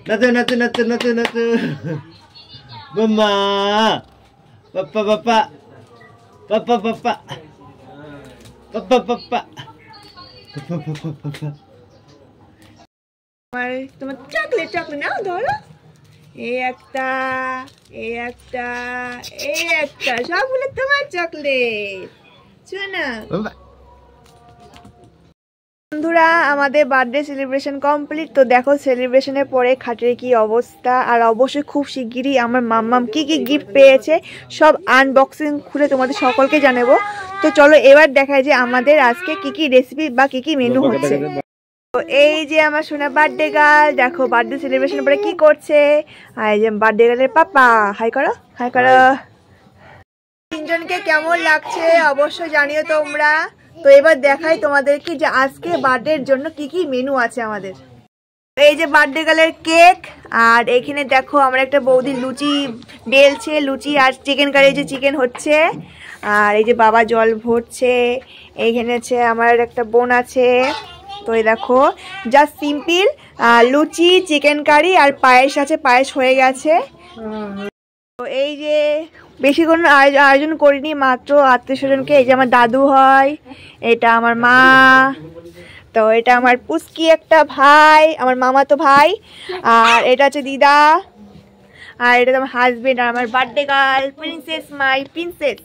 Natu natu natu natu natu. Mama. Papa papa. Papa papa. Papa papa. Papa papa papa. তোমার chocolate chocolate নাও ধরো এই একটা সবগুলো তোমার চকলেট শোনা বন্ধুরা আমাদের বার্থডে সেলিব্রেশন কমপ্লিট তো দেখো সেলিব্রেশনের পরে খাটের কি অবস্থা আর অবশ্যই খুব শিগগিরই আমার মাম্মাম কি কি গিফট পেয়েছে সব আনবক্সিং খুলে তোমাদের সকলকে জানাবো তো চলো এবার দেখায় যে আমাদের আজকে কি কি রেসিপি বা কি কি মেনু হচ্ছে তো এই যে আমার সোনা বার্থডে গার্ল দেখো বার্থডে সেলিব্রেশনের পরে কি করছে আর এই যে বার্থডে গার্লের পাপা হাই করো তিনজনকে কেমন লাগছে অবশ্যই জানিও তোমরা তো এবার দেখাই তোমাদেরকে যে আজকে বার্থডের জন্য কি কি মেনু আছে আমাদের এই যে বার্থডে গার্লের কেক আর এখানে দেখো আমার একটা বৌদি লুচি বেলছে লুচি আর চিকেন কারি যে চিকেন হচ্ছে আর এই যে বাবা জল ভরছে এইখানে আছে আমার একটা বোন আছে তো এই দেখো জাস্ট সিম্পল লুচি চিকেন কারি আর পায়েস আছে পায়েস হয়ে গেছে তো এই যে বেশি কোনো আয়োজন করিনি মাত্র আত্মীয় স্বজনকে এই যে আমার দাদু হয় এটা আমার মা তো এটা আমার পুচকি একটা ভাই আমার মামাতো ভাই আর এটা হচ্ছে দিদা আর এটা আমার হাজবেন্ড আর আমার birthday girl princess my princess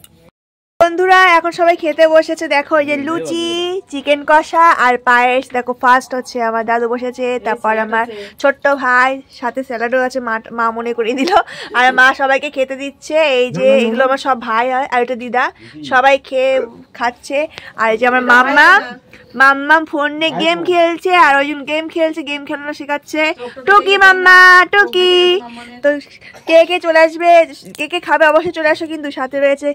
বন্ধুরা এখন সবাই খেতে বসেছে দেখো এই যে লুচি চিকেন কষা আর পায়েস দেখো ফার্স্ট হচ্ছে আমার দাদু বসেছে তারপর আমার ছোট্ট ভাই সাথে স্যালাডও আছে মা মনে করিয়ে দিল আর মা সবাইকে খেতে দিচ্ছে এই যে এগুলো আমার সব ভাই হয় আর এটা দিদা সবাই খাচ্ছে আর এই যে আমার মাম্মা ফোন নিয়ে গেম খেলছে আর ওইজন গেম খেলানো শেখাচ্ছে টুকি মাম্মা টুকি তো কে চলে আসবে কে খাবে অবশ্যই চলে আসো কিন্তু সাথে রয়েছে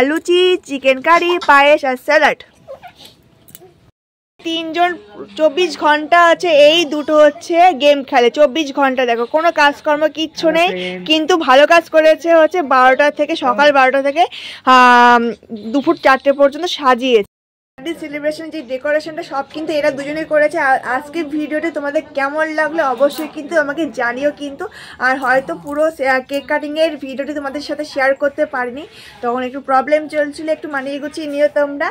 লুচি চিকেন কারি পায়েস আর স্যালাড তিনজন 24 ঘন্টা আছে এই দুটো হচ্ছে গেম খেলে 24 ঘন্টা দেখো কোনো কাজকর্ম কিচ্ছু নেই কিন্তু ভালো কাজ করেছে হচ্ছে 12টা থেকে সকাল 12টা থেকে দুপুর 4টে পর্যন্ত সাজিয়েছে সেলিব্রেশন যে ডেকোরেশনটা সব কিন্তু এরা দুজনেই করেছে আর আজকের ভিডিওটি তোমাদের কেমন লাগলো অবশ্যই কিন্তু আমাকে জানিও কিন্তু আর হয়তো পুরো কেক কাটিংয়ের ভিডিওটি তোমাদের সাথে শেয়ার করতে পারিনি তখন একটু প্রবলেম চলছিল একটু মানিয়ে গুছিয়ে নিও তোমরা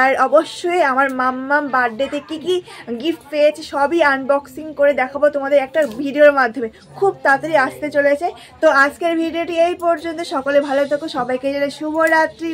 আর অবশ্যই আমার মাম্মাম বার্থডেতে কি কি গিফট পেয়েছে সবই আনবক্সিং করে দেখাবো তোমাদের একটা ভিডিওর মাধ্যমে খুব তাড়াতাড়ি আসতে চলেছে তো আজকের ভিডিওটি এই পর্যন্ত সকলে ভালো থেকো সবাইকে জানাই শুভরাত্রি